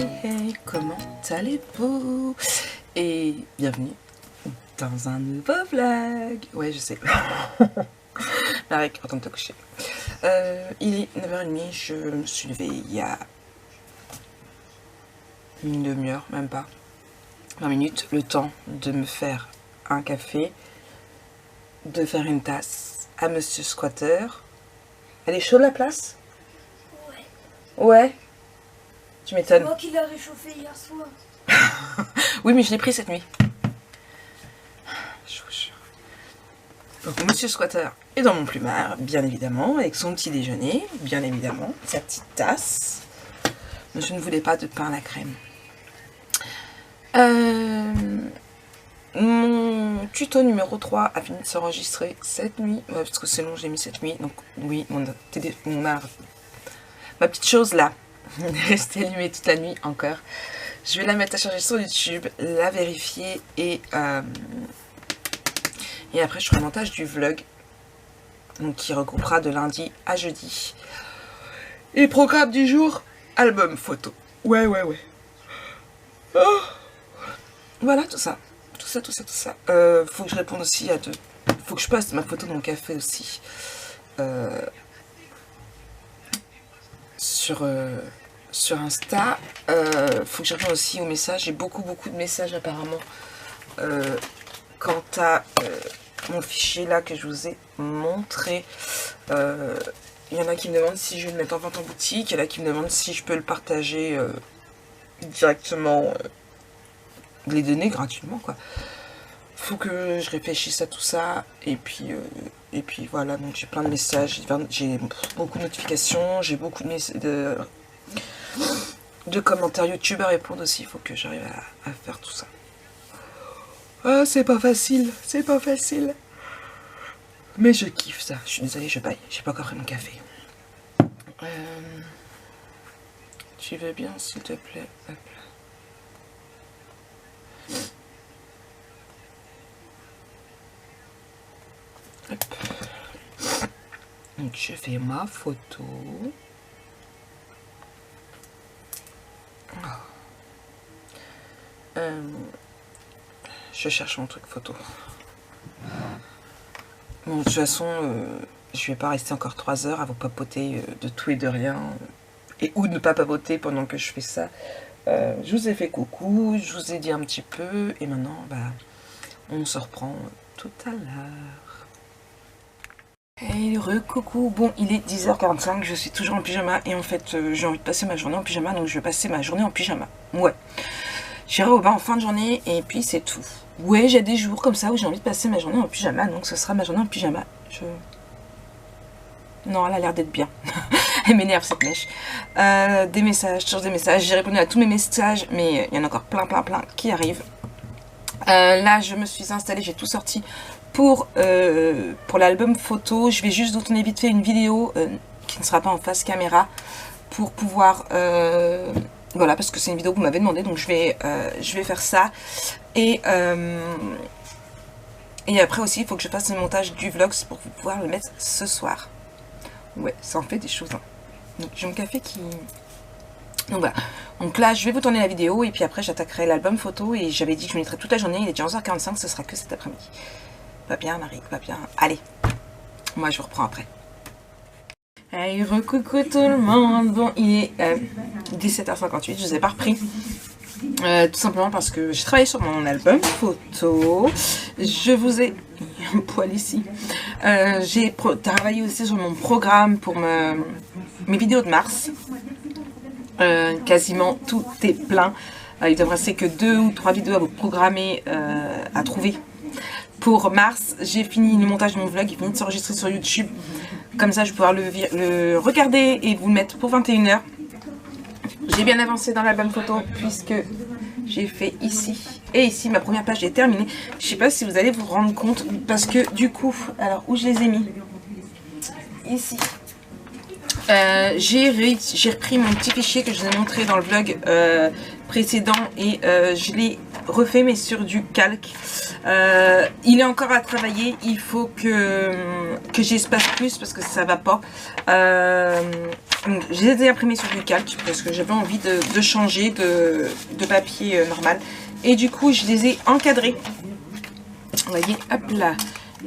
hey, comment allez-vous? Et bienvenue dans un nouveau vlog. Ouais, je sais. Marek, retourne te coucher. Il est 9h30, je me suis levée il y a une demi-heure, même pas 20 minutes, le temps de me faire un café, de faire une tasse à Monsieur Squatter. Elle est chaude la place? Ouais. Tu m'étonnes. C'est moi qui l'ai réchauffé hier soir. Oui, mais je l'ai pris cette nuit. Je vous jure. Donc, Monsieur Squatter est dans mon plumard, bien évidemment, avec son petit déjeuner, bien évidemment, sa petite tasse. Mais je ne voulais pas de pain à la crème. Mon tuto numéro 3 a fini de s'enregistrer cette nuit. Ouais, parce que c'est long, j'ai mis cette nuit. Donc, oui, ma petite chose là est restée allumée toute la nuit encore. Je vais la mettre à charger sur YouTube, la vérifier et après je ferai un montage du vlog donc, qui regroupera de lundi à jeudi. Et programme du jour, album photo. Ouais. Oh. Voilà, tout ça. Faut que je réponde aussi à faut que je poste ma photo dans le café aussi. Sur Insta. Faut que je réponde aussi aux messages. J'ai beaucoup de messages apparemment quant à mon fichier là que je vous ai montré. Il y en a qui me demandent si je vais le mettre en vente en boutique. Il y en a qui me demandent si je peux le partager directement, les données gratuitement quoi. Faut que je réfléchisse à tout ça et puis voilà. Donc j'ai plein de messages, j'ai beaucoup de notifications, j'ai beaucoup de commentaires YouTube à répondre aussi. Il faut que j'arrive à faire tout ça. Ah, c'est pas facile. Mais je kiffe ça. Je suis désolée, je baille. J'ai pas encore pris mon café. Tu veux bien, s'il te plaît? Hop là. Hop. Donc je fais ma photo. Je cherche mon truc photo. Bon, de toute façon, je vais pas rester encore 3 heures à vous papoter de tout et de rien. Et ou ne pas papoter pendant que je fais ça. Je vous ai fait coucou, je vous ai dit un petit peu. Et maintenant, on se reprend tout à l'heure. Hey, recoucou. Bon, il est 10h45, je suis toujours en pyjama. Et en fait, j'ai envie de passer ma journée en pyjama. Donc, je vais passer ma journée en pyjama. Ouais. J'irai au bain en fin de journée et puis c'est tout. Ouais, j'ai des jours comme ça où j'ai envie de passer ma journée en pyjama, donc ce sera ma journée en pyjama. Non, elle a l'air d'être bien. Elle m'énerve cette mèche. Des messages, toujours des messages. J'ai répondu à tous mes messages, mais il y en a encore plein qui arrivent. Là, je me suis installée, j'ai tout sorti pour l'album photo. Je vais juste vous tourner vite fait une vidéo qui ne sera pas en face caméra pour pouvoir... voilà, parce que c'est une vidéo que vous m'avez demandé, donc je vais faire ça. Et après aussi, il faut que je fasse le montage du vlog pour pouvoir le mettre ce soir. Ouais, ça en fait des choses. Hein. Donc j'ai mon café qui... Donc voilà. Donc là, je vais vous tourner la vidéo et puis après, j'attaquerai l'album photo. Et j'avais dit que je mettrai toute la journée. Il est déjà 11h45, ce sera que cet après-midi. Va bien, Marie, va bien. Allez, moi je vous reprends après. Hey, recoucou tout le monde. Bon, il est 17h58, je vous ai pas repris. Tout simplement parce que j'ai travaillé sur mon album photo. Je vous ai... Il y a un poil ici. J'ai travaillé aussi sur mon programme pour mes vidéos de mars. Quasiment tout est plein. Il ne me restait que 2 ou 3 vidéos à vous programmer, à trouver. Pour mars, j'ai fini le montage de mon vlog. Il finit de s'enregistrer sur YouTube. Comme ça, je vais pouvoir le regarder et vous le mettre pour 21h. J'ai bien avancé dans l'album photo puisque j'ai fait ici et ici. Ma première page est terminée. Je sais pas si vous allez vous rendre compte parce que du coup, alors où je les ai mis? Ici. J'ai repris mon petit fichier que je vous ai montré dans le vlog précédent et je l'ai refait mais sur du calque. Il est encore à travailler, il faut que j'espace plus parce que ça va pas. Donc, je les ai imprimés sur du calque parce que j'avais envie de changer de papier normal. Et du coup, je les ai encadrés. Vous voyez, hop là,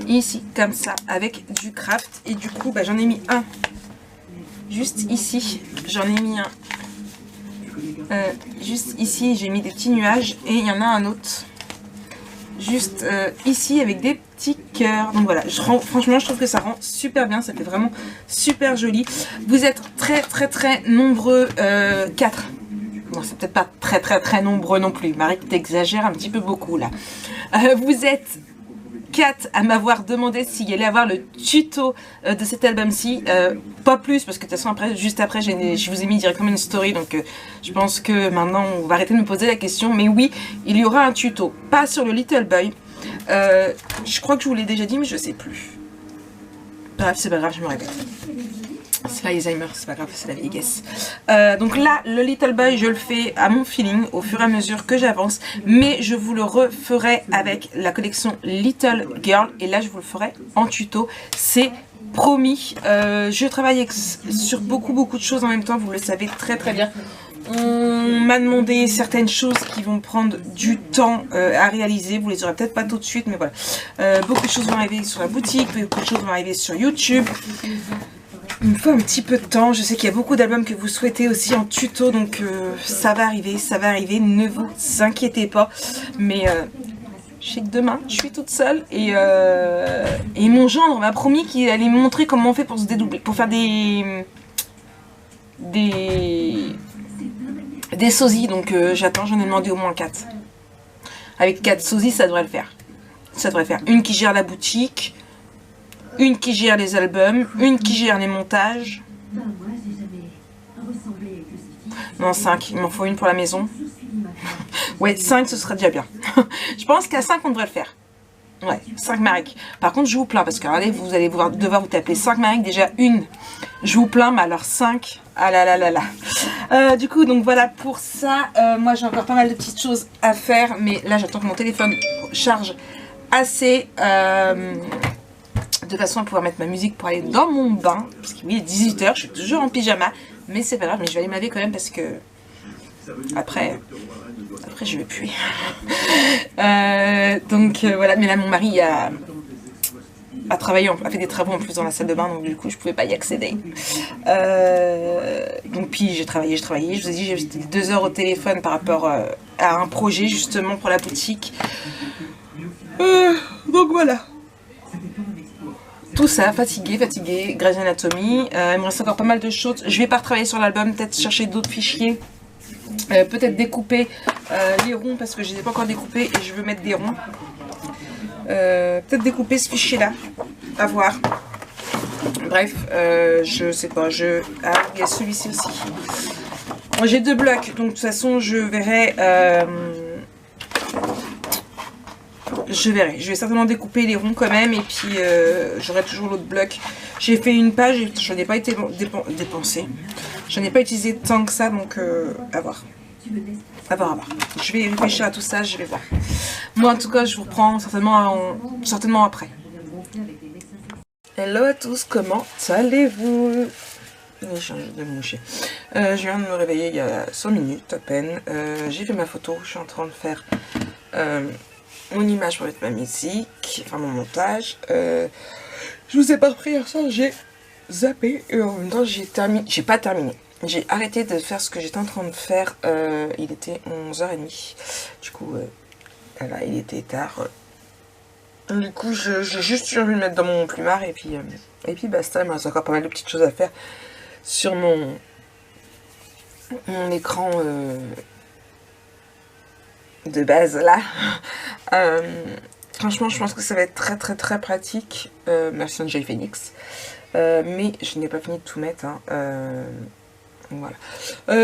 ici, comme ça, avec du craft. Et du coup, bah, j'en ai mis un juste ici. J'en ai mis un juste ici. J'ai mis des petits nuages. Et il y en a un autre juste ici avec des petits cœurs. Donc voilà, franchement je trouve que ça rend super bien, ça fait vraiment super joli. Vous êtes très nombreux, 4. Bon, c'est peut-être pas très nombreux non plus, Marie t'exagère un petit peu beaucoup là. Vous êtes 4 à m'avoir demandé s'il y allait avoir le tuto de cet album-ci, pas plus parce que de toute façon après, juste après je vous ai mis directement une story, donc je pense que maintenant on va arrêter de me poser la question, mais oui, il y aura un tuto, pas sur le Little Boy, je crois que je vous l'ai déjà dit mais je sais plus, bref c'est pas grave, je me répète. C'est l'Alzheimer, c'est pas grave, c'est la vieillesse. Donc là, le Little Boy, je le fais à mon feeling au fur et à mesure que j'avance. Mais je vous le referai avec la collection Little Girl. Et là, je vous le ferai en tuto. C'est promis. Je travaille sur beaucoup de choses en même temps. Vous le savez très bien. On m'a demandé certaines choses qui vont prendre du temps à réaliser. Vous les aurez peut-être pas tout de suite, mais voilà. Beaucoup de choses vont arriver sur la boutique. Beaucoup de choses vont arriver sur YouTube. Il me faut un petit peu de temps, je sais qu'il y a beaucoup d'albums que vous souhaitez aussi en tuto, donc ça va arriver, ne vous inquiétez pas. Mais je sais que demain, je suis toute seule et mon gendre m'a promis qu'il allait me montrer comment on fait pour se dédoubler, pour faire des sosies, donc j'attends, j'en ai demandé au moins 4. Avec 4 sosies, ça devrait le faire. Ça devrait faire une qui gère la boutique, une qui gère les albums, une qui gère les montages. Non, 5, il m'en faut une pour la maison. Ouais, 5 ce sera déjà bien. Je pense qu'à 5 on devrait le faire. Ouais, 5 Marek. Par contre je vous plains parce que regardez, vous allez devoir vous taper 5 Marek, déjà une. Je vous plains, mais alors 5, ah là là là là. Du coup, donc voilà pour ça. Moi j'ai encore pas mal de petites choses à faire, mais là j'attends que mon téléphone charge assez. De façon à pouvoir mettre ma musique pour aller dans mon bain. Parce qu'il est 18 h, je suis toujours en pyjama. Mais c'est pas grave, mais je vais aller me laver quand même parce que après je vais puer. Donc voilà, mais là mon mari a travaillé, a fait des travaux en plus dans la salle de bain, donc du coup je pouvais pas y accéder. Donc puis j'ai travaillé, je vous ai dit j'ai 2 heures au téléphone par rapport à un projet justement pour la boutique. Donc voilà. Tout ça, fatiguée, Grey's Anatomy. Il me reste encore pas mal de choses. Je vais pas retravailler sur l'album, peut-être chercher d'autres fichiers. Peut-être découper les ronds parce que je les ai pas encore découpés et je veux mettre des ronds. Peut-être découper ce fichier-là. À voir. Bref, je sais pas. Ah, il y a celui-ci aussi. Moi, j'ai 2 blocs, donc de toute façon, je verrai. Je vais certainement découper les ronds quand même et puis j'aurai toujours l'autre bloc. J'ai fait une page et je n'ai pas été dépensée. Je n'ai pas utilisé tant que ça, donc à voir. À voir. Je vais réfléchir à tout ça, je vais voir. Moi en tout cas je vous reprends certainement après. Hello à tous, comment allez-vous? Je viens de me moucher. Je viens de me réveiller il y a 5 minutes à peine. J'ai fait ma photo, je suis en train de faire mon image pour mettre ma musique, enfin mon montage. Je vous ai pas repris hier soir, j'ai zappé et en même temps j'ai pas terminé. J'ai arrêté de faire ce que j'étais en train de faire, il était 11 h 30, du coup voilà, il était tard. Du coup j'ai juste eu envie de le mettre dans mon plumard et puis basta. Il me reste encore pas mal de petites choses à faire sur mon écran de base là. Franchement je pense que ça va être très pratique. Merci Jay Phoenix. Mais je n'ai pas fini de tout mettre hein. Voilà.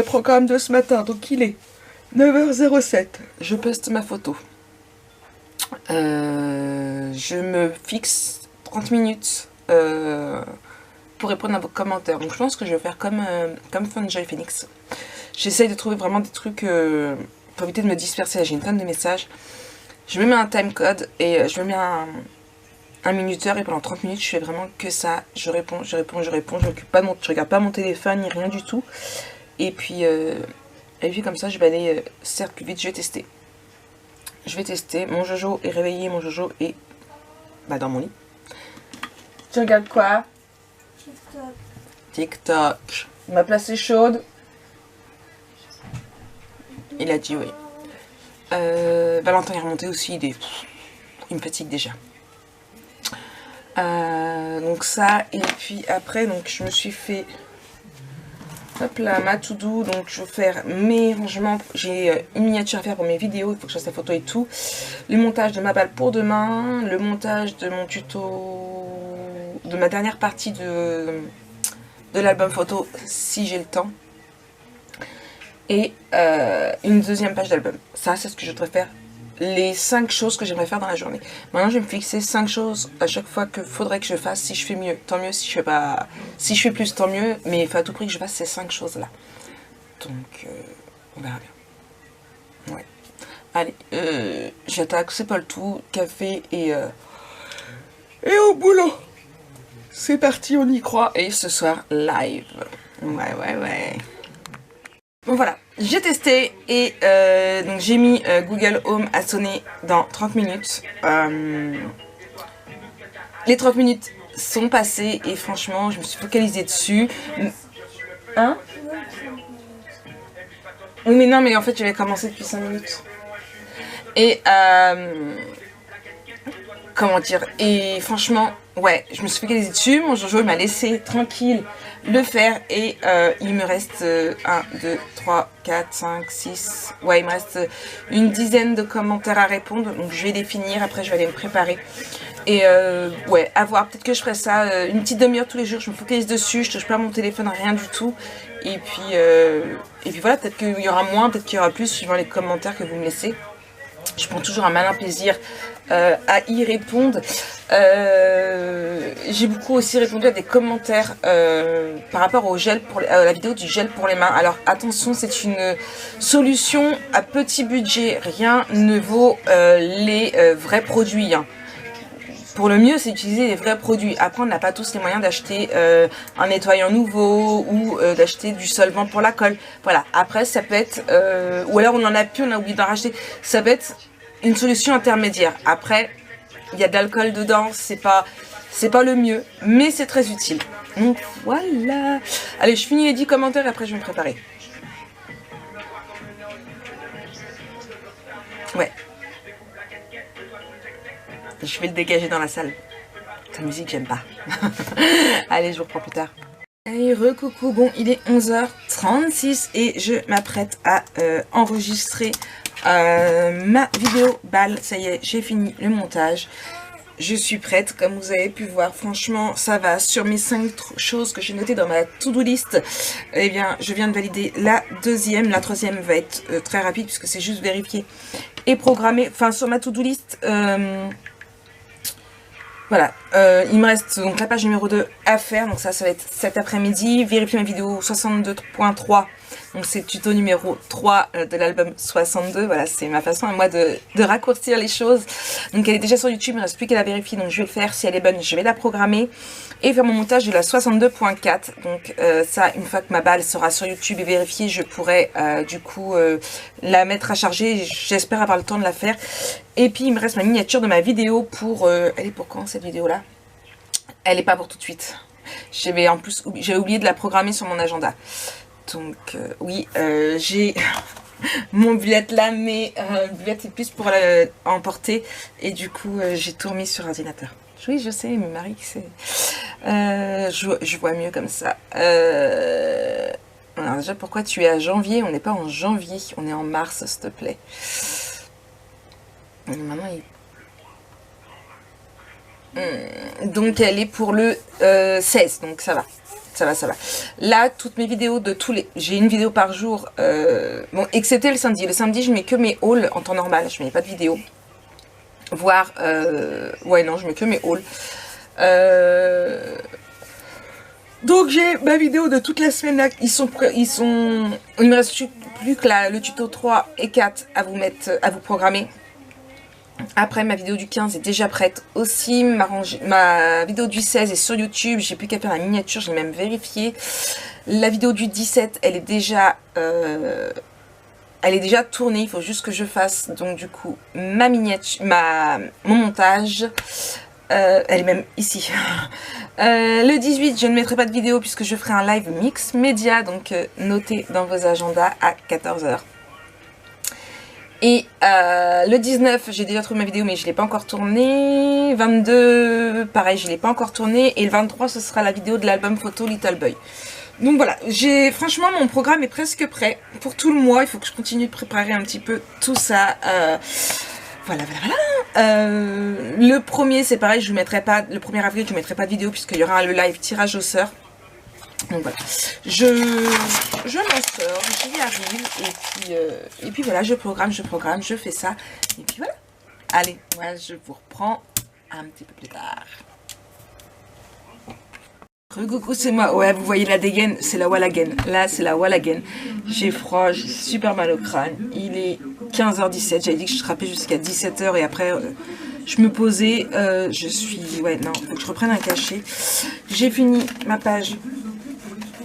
Programme de ce matin, donc il est 9 h 07. Je poste ma photo. Je me fixe 30 minutes pour répondre à vos commentaires. Donc je pense que je vais faire comme Funjoy Phoenix. J'essaye de trouver vraiment des trucs pour éviter de me disperser. J'ai une tonne de messages. Je me mets un timecode et je me mets un minuteur et pendant 30 minutes je fais vraiment que ça. Je réponds, je regarde pas mon téléphone ni rien du tout. Et puis comme ça je vais aller certes plus vite, je vais tester. Je vais tester, mon Jojo est réveillé, mon Jojo est dans mon lit. Tu regardes quoi? TikTok. TikTok. Ma place est chaude. Il a dit oui. Valentin est remonté aussi, il me fatigue déjà. Donc ça, et puis après, donc je me suis fait, hop là, ma to-do, donc je vais faire mes rangements, j'ai une miniature à faire pour mes vidéos, il faut que je fasse la photo et tout, le montage de ma balle pour demain, le montage de mon tuto, de ma dernière partie de l'album photo, si j'ai le temps, et une deuxième page d'album. Ça, c'est ce que je devrais faire. Les 5 choses que j'aimerais faire dans la journée. Maintenant, je vais me fixer 5 choses à chaque fois que faudrait que je fasse. Si je fais mieux, tant mieux. Si je fais pas, si je fais plus, tant mieux. Mais il faut à tout prix que je fasse ces 5 choses-là. Donc, on verra bien. Ouais. Allez, j'attaque, c'est pas le tout. Café et au boulot. C'est parti, on y croit. Et ce soir, live. Ouais. Bon voilà, j'ai testé et donc j'ai mis Google Home à sonner dans 30 minutes. Les 30 minutes sont passées et franchement, je me suis focalisée dessus. Hein? Oui mais non, mais en fait j'avais commencé depuis 5 minutes. Et comment dire? Et franchement, ouais, je me suis focalisée dessus. Mon Jojo m'a laissé tranquille le faire et il me reste 1, 2, 3, 4, 5, 6, ouais il me reste une dizaine de commentaires à répondre, donc je vais les finir, après je vais aller me préparer et ouais, à voir, peut-être que je ferai ça une petite demi-heure tous les jours, je me focalise dessus, je touche pas à mon téléphone, rien du tout, et puis voilà, peut-être qu'il y aura moins, peut-être qu'il y aura plus, suivant les commentaires que vous me laissez. Je prends toujours un malin plaisir à y répondre. J'ai beaucoup aussi répondu à des commentaires par rapport au gel pour la vidéo du gel pour les mains. Alors attention, c'est une solution à petit budget. Rien ne vaut les vrais produits. Hein. Pour le mieux, c'est d'utiliser les vrais produits. Après, on n'a pas tous les moyens d'acheter un nettoyant nouveau ou d'acheter du solvant pour la colle. Voilà. Après, ça peut être... ou alors, on en a plus, on a oublié d'en racheter. Ça peut être une solution intermédiaire. Après, il y a de l'alcool dedans. C'est pas le mieux, mais c'est très utile. Donc, voilà. Allez, je finis les 10 commentaires et après, je vais me préparer. Ouais. Je vais le dégager dans la salle. Ta musique, j'aime pas. Allez, je vous reprends plus tard. Allez, recoucou. Bon, il est 11h36 et je m'apprête à enregistrer ma vidéo balle. Ça y est, j'ai fini le montage. Je suis prête, comme vous avez pu voir. Franchement, ça va. Sur mes 5 choses que j'ai notées dans ma to-do list, eh bien, je viens de valider la deuxième. La troisième va être très rapide puisque c'est juste vérifier et programmer. Enfin, sur ma to-do list... voilà, il me reste donc la page numéro 2 à faire, donc ça va être cet après-midi, vérifier ma vidéo 62.3, donc c'est le tuto numéro 3 de l'album 62, voilà c'est ma façon à moi de raccourcir les choses, donc elle est déjà sur YouTube, il ne reste plus qu'à la vérifier, donc je vais le faire, si elle est bonne je vais la programmer, et faire mon montage de la 62.4, donc ça une fois que ma balle sera sur YouTube et vérifiée, je pourrai du coup la mettre à charger, j'espère avoir le temps de la faire. Et puis il me reste ma miniature de ma vidéo pour... elle est pour quand cette vidéo là? Elle est pas pour tout de suite. J'avais en plus j'ai oublié de la programmer sur mon agenda. Donc oui, j'ai mon buvette là, mais le buvette est plus pour emporter. Et du coup j'ai tout remis sur ordinateur. Oui je sais, mais Marie c'est... je vois mieux comme ça. Alors déjà pourquoi tu es à janvier? On n'est pas en janvier, on est en mars s'il te plaît. Et maintenant, donc elle est pour le 16, donc ça va. Ça va. Là, toutes mes vidéos de tous les... J'ai une vidéo par jour, bon, excepté le samedi. Le samedi, je mets que mes hauls en temps normal, je mets pas de vidéo. Voire, ouais non, je mets que mes hauls. Donc j'ai ma vidéo de toute la semaine là, il me reste plus que le tuto 3 et 4 à vous mettre, à vous programmer. Après, ma vidéo du 15 est déjà prête aussi. Ma vidéo du 16 est sur YouTube. J'ai plus qu'à faire la miniature, j'ai même vérifié. La vidéo du 17, elle est déjà tournée. Il faut juste que je fasse donc du coup ma miniature, mon montage. Elle est même ici. Le 18, je ne mettrai pas de vidéo puisque je ferai un live mix média. Donc notez dans vos agendas à 14 h. Et le 19, j'ai déjà trouvé ma vidéo mais je ne l'ai pas encore tournée. 22, pareil, je ne l'ai pas encore tournée. Et le 23, ce sera la vidéo de l'album photo Little Boy. Donc voilà, franchement, mon programme est presque prêt pour tout le mois. Il faut que je continue de préparer un petit peu tout ça. Voilà. Le premier, c'est pareil, le 1er avril, je ne mettrai pas de vidéo puisqu'il y aura le live tirage au sort. Donc voilà, je m'en sors, j'y arrive, et puis voilà, je programme, je fais ça, et puis voilà. Allez, moi je vous reprends un petit peu plus tard. Coucou, c'est moi. Ouais, vous voyez la dégaine, c'est la Wallagen. Là, c'est la Wallagen. J'ai froid, j'ai super mal au crâne. Il est 15 h 17. J'avais dit que je trappais jusqu'à 17 h et après, je me posais. Je suis... Ouais, non, faut que je reprenne un cachet. J'ai fini ma page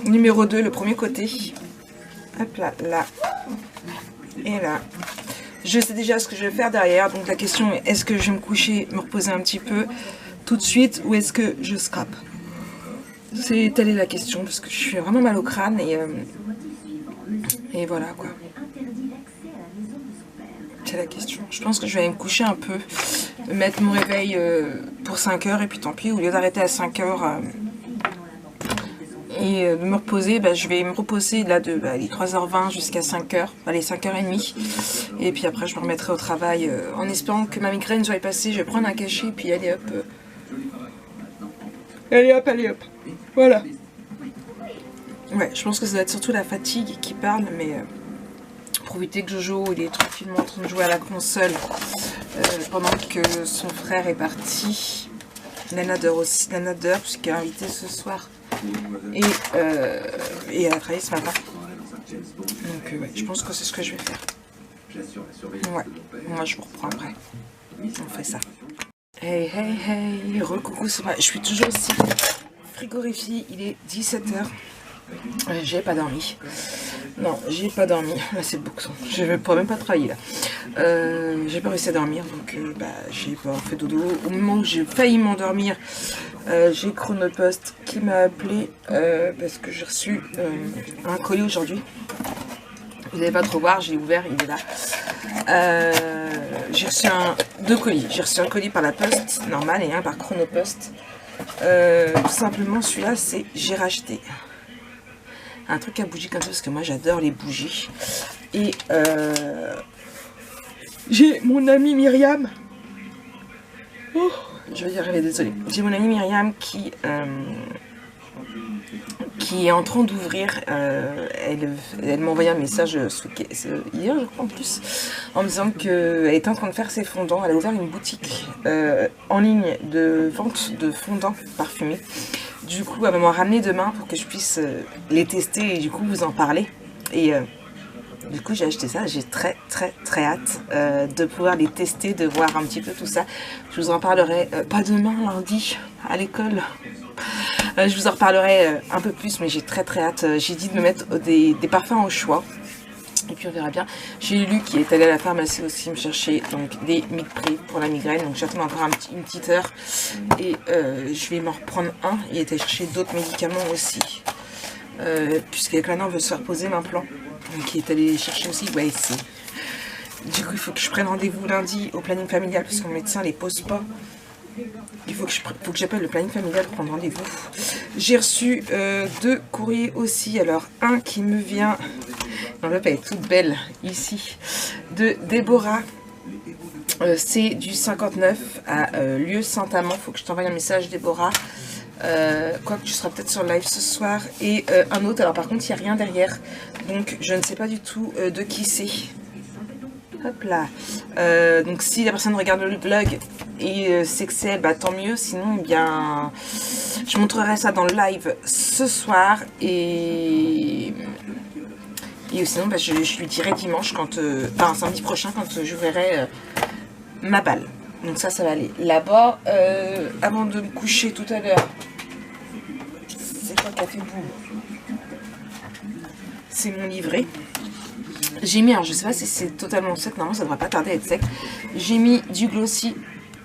numéro 2, le premier côté. Hop là, là. Et là. Je sais déjà ce que je vais faire derrière. Donc la question est, est-ce que je vais me coucher, me reposer un petit peu tout de suite ou est-ce que je scrape? Telle est la question parce que je suis vraiment mal au crâne et voilà quoi. C'est la question. Je pense que je vais aller me coucher un peu, mettre mon réveil pour 5 h et puis tant pis, au lieu d'arrêter à 5 h et de me reposer, je vais me reposer là de 3 h 20 jusqu'à 5 h, allez 5 h 30 et puis après je me remettrai au travail en espérant que ma migraine soit passée. Je vais prendre un cachet et puis allez hop. Allez hop. Voilà. Ouais, je pense que ça doit être surtout la fatigue qui parle, mais pour éviter que Jojo il est tranquillement en train de jouer à la console pendant que son frère est parti. Lanader aussi, Lanader, puisqu'elle est invitée ce soir. Et elle a travaillé ce matin. Donc ouais, je pense que c'est ce que je vais faire. Ouais, moi je vous reprends après. On fait ça. Hey, recoucou, c'est moi. Je suis toujours aussi frigorifiée, il est 17 h. J'ai pas dormi. Non, j'ai pas dormi. Là, c'est le bouxon. Je ne pourrais même pas travailler là. J'ai pas réussi à dormir, donc j'ai pas fait dodo. Au moment où j'ai failli m'endormir, j'ai Chronopost qui m'a appelé parce que j'ai reçu un colis aujourd'hui. Vous n'allez pas trop voir, j'ai ouvert, il est là. J'ai reçu deux colis. J'ai reçu un colis par la poste normale et un par Chronopost. Tout simplement, celui-là, c'est j'ai racheté un truc à bougie comme ça parce que moi j'adore les bougies. Et j'ai mon amie Myriam. Oh, je vais y arriver, désolée. J'ai mon amie Myriam qui est en train d'ouvrir. Elle m'a envoyé un message hier, je crois en plus, en me disant qu'elle était en train de faire ses fondants. Elle a ouvert une boutique en ligne de vente de fondants parfumés. Du coup, elle va m'en ramener demain pour que je puisse les tester et du coup vous en parler. Et du coup, j'ai acheté ça. J'ai très hâte de pouvoir les tester, de voir un petit peu tout ça. Je vous en parlerai pas demain, lundi, à l'école. Je vous en reparlerai un peu plus, mais j'ai très hâte. J'ai dit de me mettre des parfums au choix. Et puis on verra bien. J'ai Lulu qui est allée à la pharmacie aussi me chercher donc des Migpré pour la migraine. Donc j'attends encore une petite heure. Et je vais m'en reprendre un. Il était chercher d'autres médicaments aussi. Puisqu'avec l'année on veut se faire poser l'implant. Donc il est allé chercher aussi. Ouais, ici. Du coup il faut que je prenne rendez-vous lundi au planning familial parce que mon médecin les pose pas. Il faut que j'appelle le planning familial pour prendre rendez-vous. J'ai reçu deux courriers aussi. Alors un qui me vient... L'enveloppe elle est toute belle ici. De Déborah. C'est du 59 à Lieu Saint-Amand. Faut que je t'envoie un message Déborah. Quoique tu seras peut-être sur live ce soir. Et un autre. Alors par contre il n'y a rien derrière. Donc je ne sais pas du tout de qui c'est. Hop là. Donc si la personne regarde le vlog et c'est que c'est elle, bah tant mieux. Sinon, eh bien, je montrerai ça dans le live ce soir et sinon, bah, je lui dirai dimanche quand, enfin samedi prochain quand j'ouvrirai ma balle. Donc ça va aller là-bas. Avant de me coucher tout à l'heure, c'est quoi Café Boum? C'est mon livret. J'ai mis, alors je sais pas si c'est totalement sec, normalement ça devrait pas tarder à être sec. J'ai mis du glossy,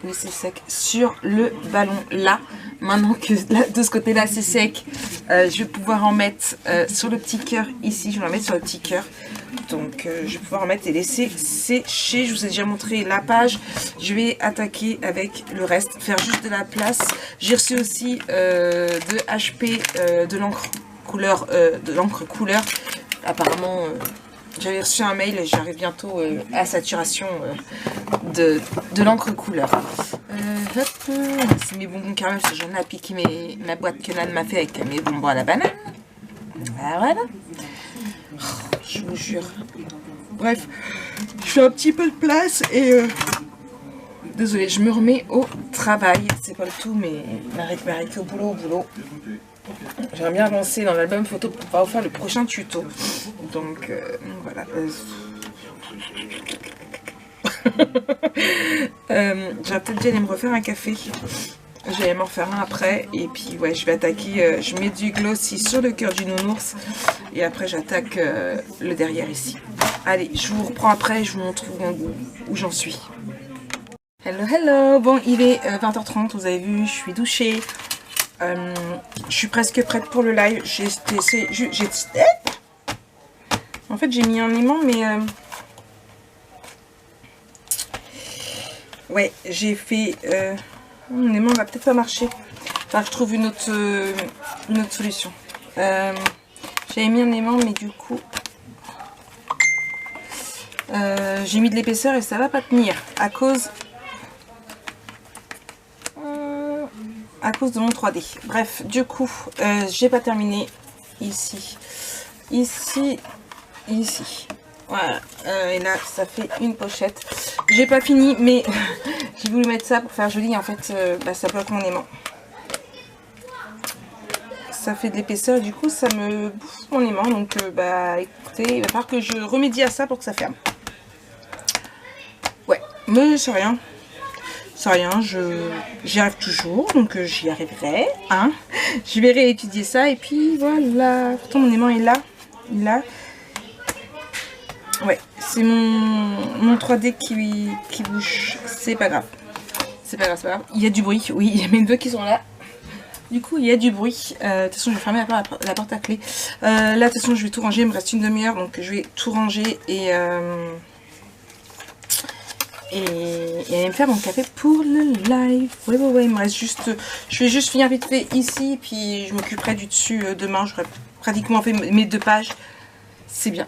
oui c'est sec, sur le ballon là. Maintenant que là, de ce côté là c'est sec, je vais pouvoir en mettre sur le petit cœur ici, je vais en mettre sur le petit cœur. Donc je vais pouvoir en mettre et laisser sécher. Je vous ai déjà montré la page. Je vais attaquer avec le reste, faire juste de la place. J'ai reçu aussi de HP de l'encre couleur, apparemment. J'avais reçu un mail, j'arrive bientôt à saturation de l'encre couleur. C'est mes bonbons caramel, parce que j'en ai piqué ma boîte que Nan m'a fait avec mes bonbons à la banane. Voilà. Oh, je vous jure. Bref, je fais un petit peu de place et... Désolée, je me remets au travail. C'est pas le tout, mais m'arrêter au boulot, J'aimerais bien avancer dans l'album photo pour pouvoir vous faire le prochain tuto. Donc voilà. J'aurais peut-être dû aller me refaire un café. Je vais m'en refaire un après. Et puis ouais, je vais attaquer. Je mets du glossy sur le cœur du nounours. Et après j'attaque le derrière ici. Allez, je vous reprends après. Je vous montre où j'en suis. Hello. Bon, il est 20h30. Vous avez vu, je suis douchée. Je suis presque prête pour le live. En fait, j'ai mis un aimant, mais ouais, j'ai fait. Mon aimant va peut-être pas marcher. Enfin, je trouve une autre solution. J'avais mis un aimant, mais du coup, j'ai mis de l'épaisseur et ça va pas tenir à cause de mon 3D. Bref, du coup, j'ai pas terminé ici. Voilà. Et là, ça fait une pochette. J'ai pas fini, mais j'ai voulu mettre ça pour faire joli. En fait, ça bloque mon aimant. Ça fait de l'épaisseur, du coup, ça me bouffe mon aimant. Donc, écoutez, il va falloir que je remédie à ça pour que ça ferme. Ouais, mais c'est rien. C'est rien, j'y arrive toujours, donc j'y arriverai, hein. Je vais réétudier ça, et puis voilà. Pourtant, mon aimant est là, Ouais, c'est mon 3D qui bouge, c'est pas grave. C'est pas grave. Il y a du bruit, oui, il y a mes neveux qui sont là. Du coup, il y a du bruit. De toute façon, je vais fermer la porte à clé. Là, de toute façon, je vais tout ranger, il me reste une demi-heure, donc je vais tout ranger et aller me faire mon café pour le live. Ouais, il me reste juste... Je vais juste finir vite fait ici, puis je m'occuperai du dessus demain. J'aurai pratiquement fait mes 2 pages. C'est bien.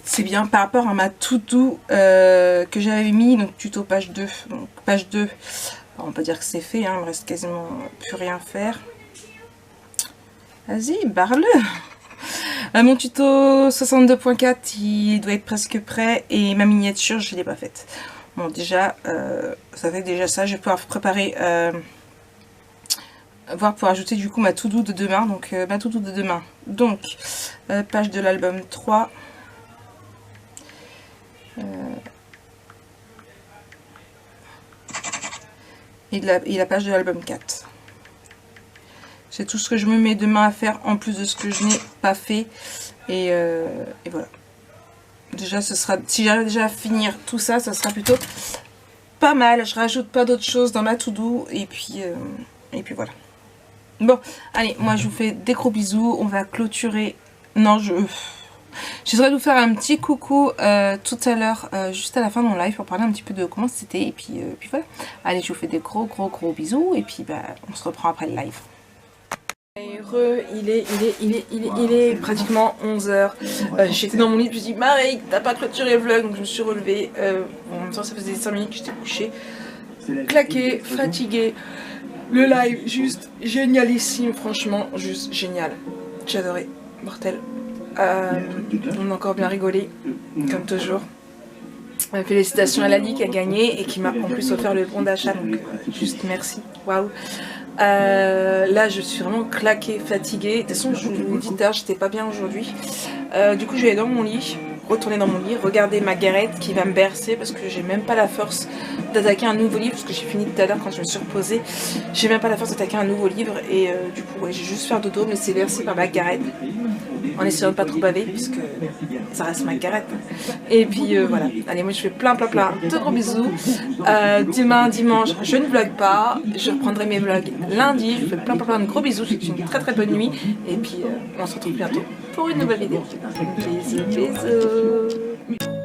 C'est bien par rapport à ma to-do que j'avais mis, donc tuto page 2. Donc page 2, on peut dire que c'est fait, hein, il me reste quasiment plus rien à faire. Vas-y, barre-le. Mon tuto 62.4, il doit être presque prêt, et ma miniature, je ne l'ai pas faite. Bon, déjà, ça fait déjà ça. Je vais pouvoir préparer, voir pour ajouter du coup ma to-do de demain. Donc, ma to-do de demain. Donc, page de l'album 3. Et la page de l'album 4. C'est tout ce que je me mets demain à faire en plus de ce que je n'ai pas fait. Et voilà. Déjà, ce sera, si j'arrive déjà à finir tout ça, ça sera plutôt pas mal. Je rajoute pas d'autres choses dans ma to-do. Et puis voilà. Bon, allez, moi je vous fais des gros bisous. On va clôturer. Non, j'essaierai de vous faire un petit coucou tout à l'heure, juste à la fin de mon live, pour parler un petit peu de comment c'était. Et puis voilà. Allez, je vous fais des gros bisous. Et puis on se reprend après le live. Il est pratiquement 11h. J'étais dans mon lit, je me suis dit, Marie, t'as pas clôturé le vlog, donc je me suis relevée. En même temps, ça faisait 5 minutes que j'étais couchée. Claquée, fatiguée. Le live, juste génialissime, franchement, juste génial. J'ai adoré, mortel. On a encore bien rigolé, comme toujours. Félicitations à Lali qui a gagné et qui m'a en plus offert le bon d'achat, donc juste merci. Waouh. Là je suis vraiment claquée, fatiguée. De toute façon je vous dis tard, j'étais pas bien aujourd'hui. Du coup je vais aller dans mon lit, retourner dans mon lit, regarder ma Gareth qui va me bercer parce que j'ai même pas la force d'attaquer un nouveau livre, parce que j'ai fini tout à l'heure quand je me suis reposée. J'ai même pas la force d'attaquer un nouveau livre, et du coup, ouais, j'ai juste faire dodo, me laisser bercer par Margaret, en essayant de pas trop baver, parce que ça reste Margaret. Et puis voilà, allez, moi je fais plein de gros bisous. Demain, dimanche, je ne vlog pas, je reprendrai mes vlogs lundi, je vous fais plein de gros bisous, j'ai une très bonne nuit, et puis on se retrouve bientôt pour une nouvelle vidéo. Bisous.